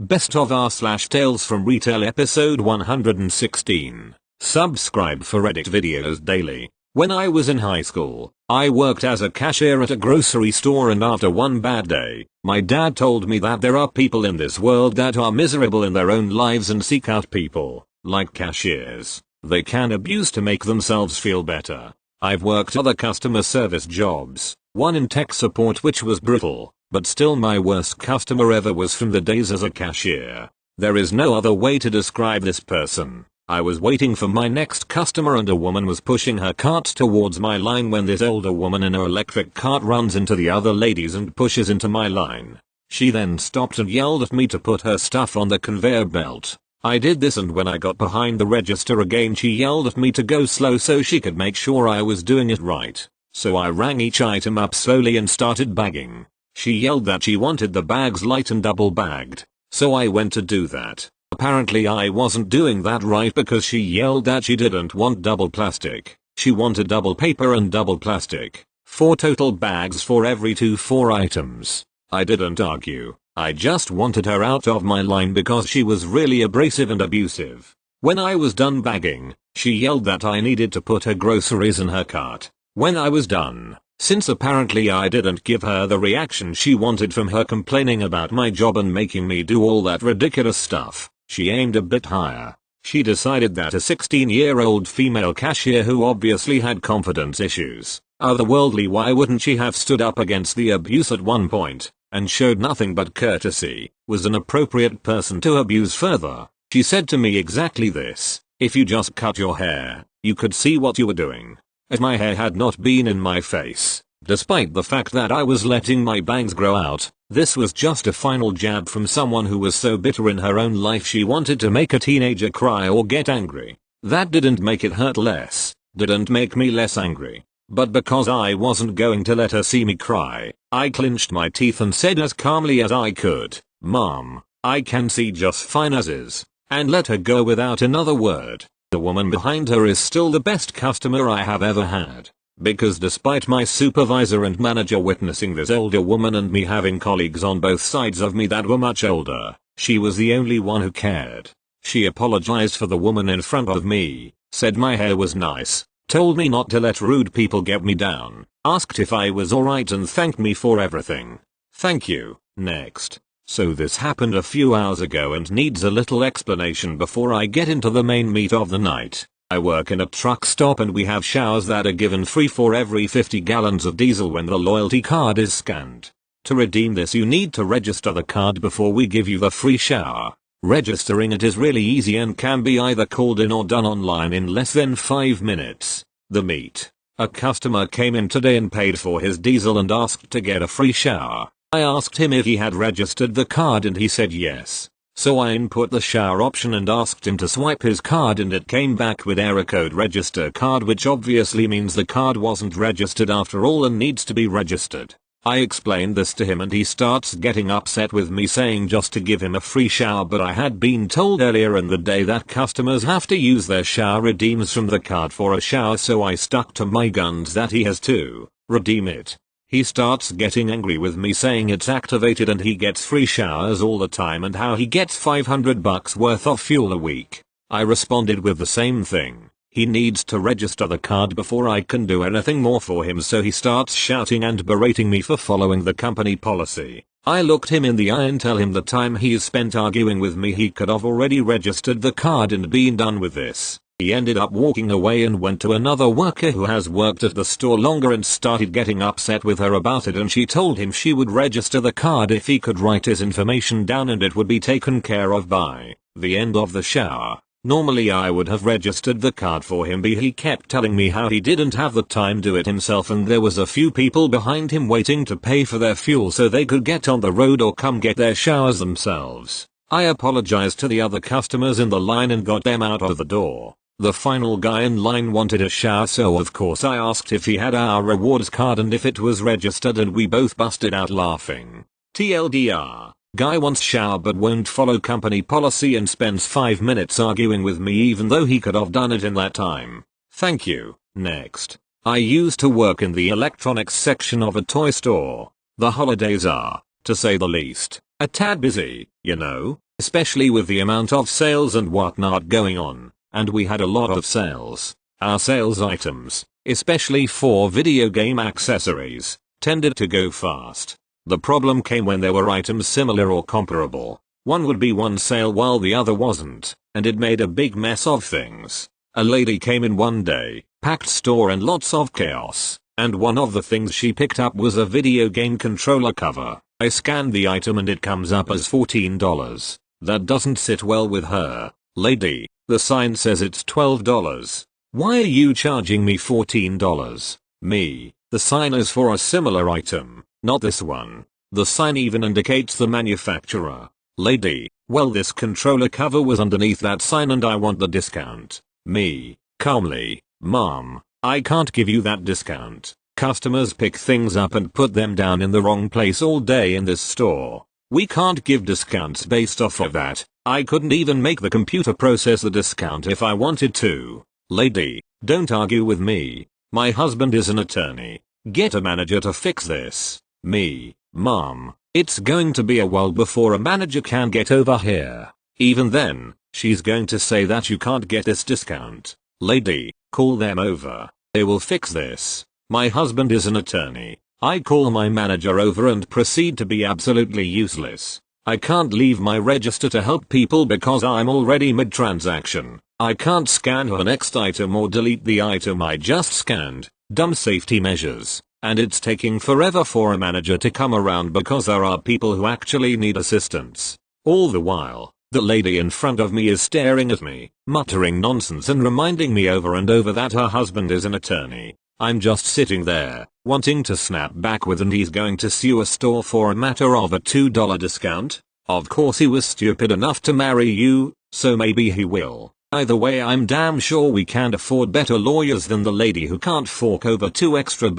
Best of R slash Tales from Retail episode 116. Subscribe for edit videos daily. When I was in high school, I worked as a cashier at a grocery store, and after one bad day, my dad told me that there are people in this world that are miserable in their own lives and seek out people, like cashiers, they can abuse to make themselves feel better. I've worked other customer service jobs, one in tech support which was brutal, but still my worst customer ever was from the days as a cashier. There is no other way to describe this person. I was waiting for my next customer and a woman was pushing her cart towards my line when this older woman in her electric cart runs into the other ladies and pushes into my line. She then stopped and yelled at me to put her stuff on the conveyor belt. I did this, and when I got behind the register again she yelled at me to go slow so she could make sure I was doing it right. So I rang each item up slowly and started bagging. She yelled that she wanted the bags light and double bagged, so I went to do that. Apparently I wasn't doing that right because she yelled that she didn't want double plastic. She wanted double paper and double plastic. 4 total bags for every 4 items. I didn't argue. I just wanted her out of my line because she was really abrasive and abusive. When I was done bagging, she yelled that I needed to put her groceries in her cart. When I was done, since apparently I didn't give her the reaction she wanted from her complaining about my job and making me do all that ridiculous stuff, she aimed a bit higher. She decided that a 16-year-old female cashier who obviously had confidence issues, otherworldly, why wouldn't she have stood up against the abuse at one point, and showed nothing but courtesy, was an appropriate person to abuse further. She said to me exactly this: if you just cut your hair, you could see what you were doing. As my hair had not been in my face, despite the fact that I was letting my bangs grow out. This was just a final jab from someone who was so bitter in her own life she wanted to make a teenager cry or get angry. That didn't make it hurt less, didn't make me less angry. But because I wasn't going to let her see me cry, I clenched my teeth and said as calmly as I could, "Mom, I can see just fine as is," and let her go without another word. The woman behind her is still the best customer I have ever had. Because despite my supervisor and manager witnessing this older woman and me having colleagues on both sides of me that were much older, she was the only one who cared. She apologized for the woman in front of me, said my hair was nice, told me not to let rude people get me down, asked if I was alright and thanked me for everything. Thank you. Next. So this happened a few hours ago and needs a little explanation before I get into the main meat of the night. I work in a truck stop and we have showers that are given free for every 50 gallons of diesel when the loyalty card is scanned. To redeem this you need to register the card before we give you the free shower. Registering it is really easy and can be either called in or done online in less than 5 minutes. The meat. A customer came in today and paid for his diesel and asked to get a free shower. I asked him if he had registered the card and he said yes. So I input the shower option and asked him to swipe his card and it came back with error code register card, which obviously means the card wasn't registered after all and needs to be registered. I explained this to him and he starts getting upset with me, saying just to give him a free shower, but I had been told earlier in the day that customers have to use their shower redeems from the card for a shower, so I stuck to my guns that he has to redeem it. He starts getting angry with me, saying it's activated and he gets free showers all the time and how he gets $500 worth of fuel a week. I responded with the same thing. He needs to register the card before I can do anything more for him, so he starts shouting and berating me for following the company policy. I looked him in the eye and tell him the time he spent arguing with me he could have already registered the card and been done with this. He ended up walking away and went to another worker who has worked at the store longer and started getting upset with her about it, and she told him she would register the card if he could write his information down and it would be taken care of by the end of the shower. Normally I would have registered the card for him, but he kept telling me how he didn't have the time to do it himself and there was a few people behind him waiting to pay for their fuel so they could get on the road or come get their showers themselves. I apologized to the other customers in the line and got them out of the door. The final guy in line wanted a shower, so of course I asked if he had our rewards card and if it was registered, and we both busted out laughing. TLDR. Guy wants shower but won't follow company policy and spends 5 minutes arguing with me even though he could have done it in that time. Thank you. Next. I used to work in the electronics section of a toy store. The holidays are, to say the least, a tad busy, you know. especially with the amount of sales and whatnot going on, and we had a lot of sales. Our sales items, especially for video game accessories, tended to go fast. The problem came when there were items similar or comparable. One would be on sale while the other wasn't, and it made a big mess of things. A lady came in one day, packed store and lots of chaos, and one of the things she picked up was a video game controller cover. I scanned the item and it comes up as $14. That doesn't sit well with her. Lady, the sign says it's $12. Why are you charging me $14? Me, the sign is for a similar item, not this one. The sign even indicates the manufacturer. Lady, well this controller cover was underneath that sign and I want the discount. Me, calmly, mom, I can't give you that discount. Customers pick things up and put them down in the wrong place all day in this store. We can't give discounts based off of that. I couldn't even make the computer process the discount if I wanted to. Lady, don't argue with me. My husband is an attorney. Get a manager to fix this. Me, mom, it's going to be a while before a manager can get over here. Even then, she's going to say that you can't get this discount. Lady, call them over. They will fix this. My husband is an attorney. I call my manager over and proceed to be absolutely useless. I can't leave my register to help people because I'm already mid-transaction. I can't scan her next item or delete the item I just scanned. Dumb safety measures. And it's taking forever for a manager to come around because there are people who actually need assistance. All the while, the lady in front of me is staring at me, muttering nonsense and reminding me over and over that her husband is an attorney. I'm just sitting there, wanting to snap back with, and he's going to sue a store for a matter of a $2 discount? Of course he was stupid enough to marry you, so maybe he will. Either way, I'm damn sure we can't afford better lawyers than the lady who can't fork over $2 extra.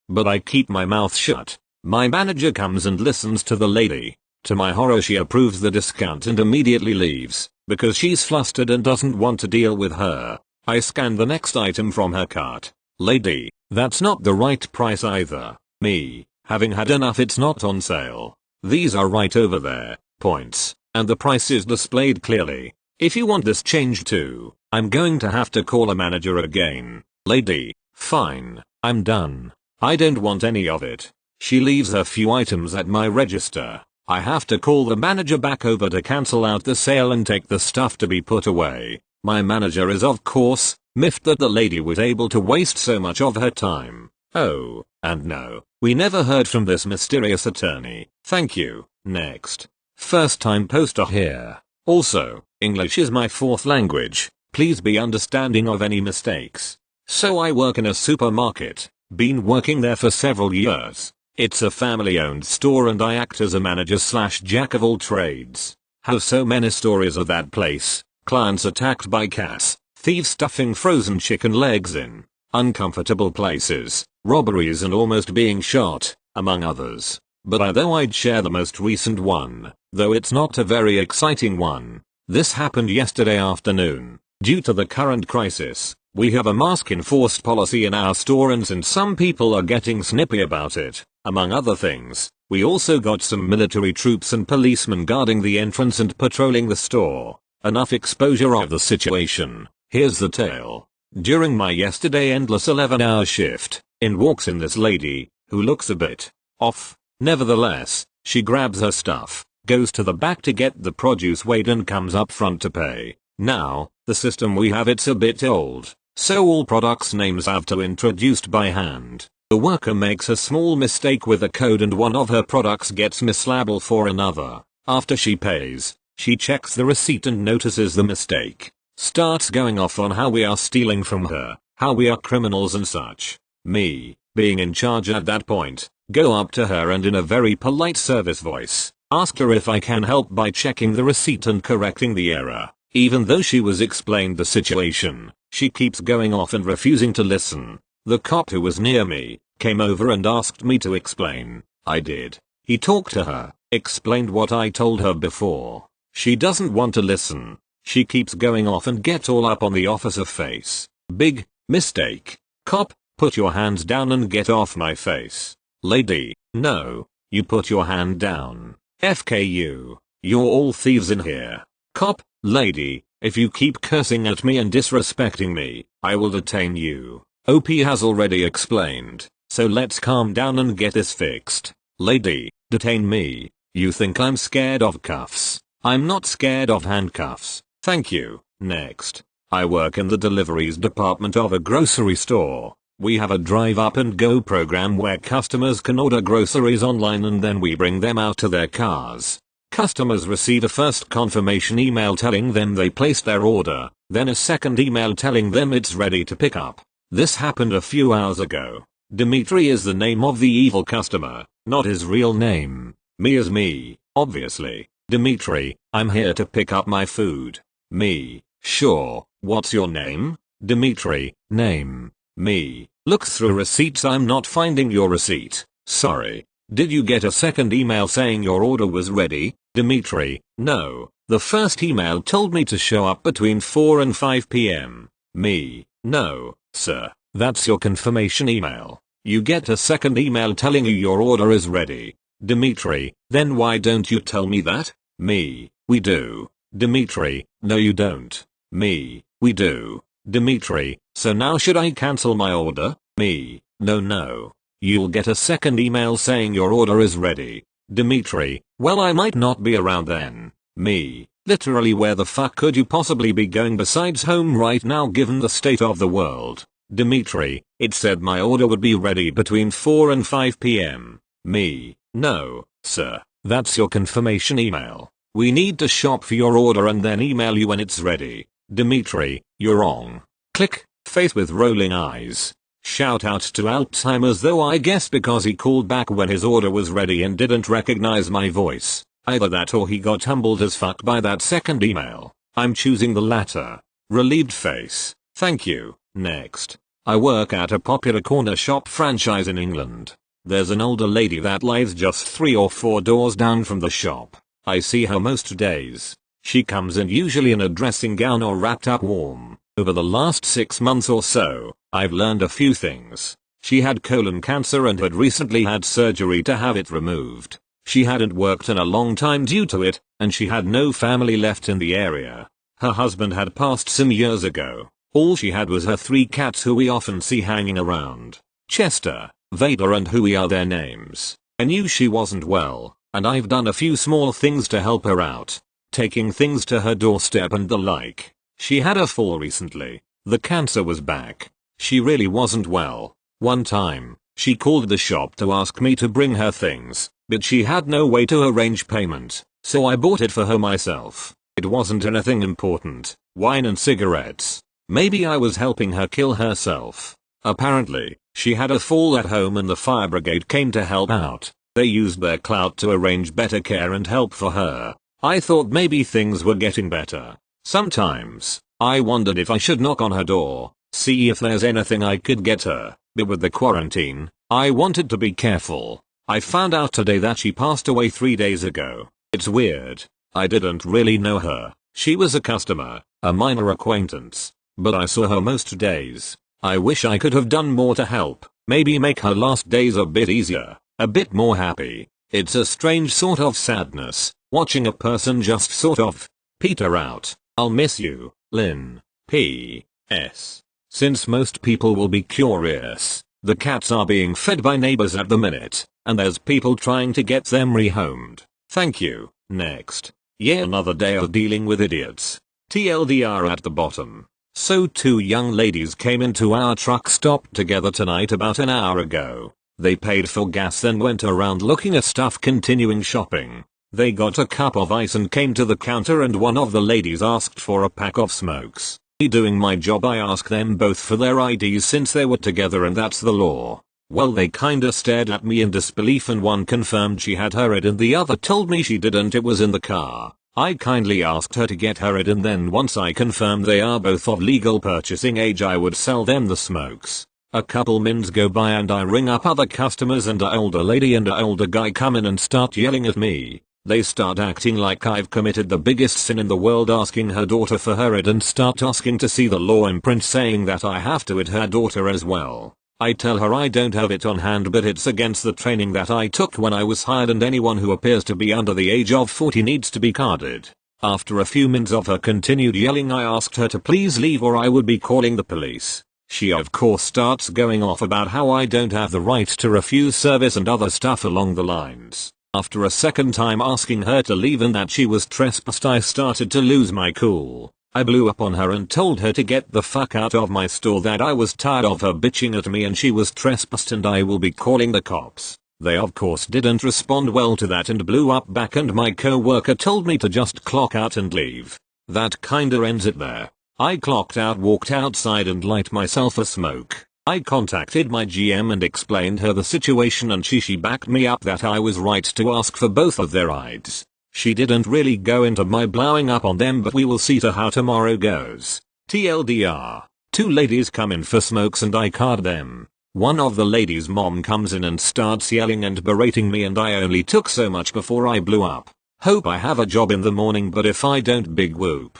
But I keep my mouth shut. My manager comes and listens to the lady. To my horror, she approves the discount and immediately leaves, because she's flustered and doesn't want to deal with her. I scan the next item from her cart. Lady, that's not the right price either. Me, having had enough, it's not on sale. These are right over there, points, and the price is displayed clearly. If you want this changed too, I'm going to have to call a manager again. Lady, fine, I'm done. I don't want any of it. She leaves a few items at my register. I have to call the manager back over to cancel out the sale and take the stuff to be put away. My manager is of course miffed that the lady was able to waste so much of her time. Oh, and no, we never heard from this mysterious attorney. Thank you. Next. First time poster here. Also, English is my fourth language. Please be understanding of any mistakes. So I work in a supermarket. Been working there for several years. It's a family-owned store and I act as a manager slash jack of all trades. Have so many stories of that place. Clients attacked by cats, thieves stuffing frozen chicken legs in uncomfortable places, robberies and almost being shot, among others. But I'd share the most recent one, though it's not a very exciting one. This happened yesterday afternoon. Due to the current crisis, we have a mask enforced policy in our store and since some people are getting snippy about it, among other things, we also got some military troops and policemen guarding the entrance and patrolling the store. Enough exposure of the situation. Here's the tale. During my yesterday endless 11-hour shift, in walks in this lady, who looks a bit off. Nevertheless, she grabs her stuff, goes to the back to get the produce weighed and comes up front to pay. Now, the system we have, it's a bit old, so all products names have to introduced by hand. The worker makes a small mistake with a code and one of her products gets mislabeled for another. After she pays, she checks the receipt and notices the mistake. Starts going off on how we are stealing from her, how we are criminals and such. Me, being in charge at that point, go up to her and in a very polite service voice, ask her if I can help by checking the receipt and correcting the error. Even though she was explained the situation, she keeps going off and refusing to listen. The cop who was near me, came over and asked me to explain. I did. He talked to her, explained what I told her before. She doesn't want to listen. She keeps going off and gets all up on the officer face. Big mistake. Cop, put your hands down and get off my face. Lady, no, you put your hand down. FKU. You're all thieves in here. Cop, lady, if you keep cursing at me and disrespecting me, I will detain you. OP has already explained, so let's calm down and get this fixed. Lady, detain me. You think I'm scared of cuffs? I'm not scared of handcuffs. Thank you. Next. I work in the deliveries department of a grocery store. We have a drive up and go program where customers can order groceries online and then we bring them out to their cars. Customers receive a first confirmation email telling them they placed their order, then a second email telling them it's ready to pick up. This happened a few hours ago. Dimitri is the name of the evil customer, not his real name. Me is me, obviously. Dimitri, I'm here to pick up my food. Me, sure, what's your name? Dimitri, name. Me, look through receipts, I'm not finding your receipt. Sorry. Did you get a second email saying your order was ready? Dimitri, no. The first email told me to show up between 4 and 5 p.m. Me, no, sir. That's your confirmation email. You get a second email telling you your order is ready. Dimitri, then why don't you tell me that? Me, we do. Dimitri, no you don't. Me, we do. Dimitri, so now should I cancel my order? Me, no. You'll get a second email saying your order is ready. Dimitri, well I might not be around then. Me, literally where the fuck could you possibly be going besides home right now given the state of the world? Dimitri, it said my order would be ready between 4 and 5 p.m. Me, no, sir, that's your confirmation email. We need to shop for your order and then email you when it's ready. Dimitri, you're wrong. Click, face with rolling eyes. Shout out to Alzheimer's though I guess because he called back when his order was ready and didn't recognize my voice. Either that or he got humbled as fuck by that second email. I'm choosing the latter. Relieved face. Thank you. Next. I work at a popular corner shop franchise in England. There's an older lady that lives just 3 or 4 doors down from the shop. I see her most days. She comes in usually in a dressing gown or wrapped up warm. Over the last 6 months or so, I've learned a few things. She had colon cancer and had recently had surgery to have it removed. She hadn't worked in a long time due to it, and she had no family left in the area. Her husband had passed some years ago. All she had was her 3 cats who we often see hanging around. Chester, Vader and Huey are their names. I knew she wasn't well, and I've done a few small things to help her out. Taking things to her doorstep and the like. She had a fall recently. The cancer was back. She really wasn't well. One time, she called the shop to ask me to bring her things, but she had no way to arrange payment, so I bought it for her myself. It wasn't anything important. Wine and cigarettes. Maybe I was helping her kill herself. Apparently, she had a fall at home and the fire brigade came to help out. They used their clout to arrange better care and help for her. I thought maybe things were getting better. Sometimes, I wondered if I should knock on her door, see if there's anything I could get her, but with the quarantine, I wanted to be careful. I found out today that she passed away 3 days ago. It's weird. I didn't really know her. She was a customer, a minor acquaintance, but I saw her most days. I wish I could have done more to help, maybe make her last days a bit easier, a bit more happy. It's a strange sort of sadness, watching a person just sort of peter out. I'll miss you, Lynn. P.S. Since most people will be curious, the cats are being fed by neighbors at the minute, and there's people trying to get them rehomed. Thank you. Next. Yeah, another day of dealing with idiots. TLDR at the bottom. So 2 young ladies came into our truck stop together tonight about an hour ago. They paid for gas then went around looking at stuff continuing shopping. They got a cup of ice and came to the counter and one of the ladies asked for a pack of smokes. Doing my job I asked them both for their IDs since they were together and that's the law. Well they kinda stared at me in disbelief and one confirmed she had her ID and the other told me she didn't, it was in the car. I kindly asked her to get her ID and then once I confirmed they are both of legal purchasing age I would sell them the smokes. A couple minutes go by and I ring up other customers and a older lady and a older guy come in and start yelling at me. They start acting like I've committed the biggest sin in the world asking her daughter for her ID and start asking to see the law imprint saying that I have to ID her daughter as well. I tell her I don't have it on hand, but it's against the training that I took when I was hired, and anyone who appears to be under the age of 40 needs to be carded. After a few minutes of her continued yelling, I asked her to please leave or I would be calling the police. She of course starts going off about how I don't have the right to refuse service and other stuff along the lines. After a second time asking her to leave and that she was trespassed, I started to lose my cool. I blew up on her and told her to get the fuck out of my store, that I was tired of her bitching at me and she was trespassed and I will be calling the cops. They of course didn't respond well to that and blew up back, and my co-worker told me to just clock out and leave. That kinda ends it there. I clocked out, walked outside and light myself a smoke. I contacted my GM and explained her the situation, and she backed me up that I was right to ask for both of their rides. She didn't really go into my blowing up on them, but we will see to how tomorrow goes. TLDR. Two ladies come in for smokes and I card them. One of the ladies' mom comes in and starts yelling and berating me, and I only took so much before I blew up. Hope I have a job in the morning, but if I don't, big whoop.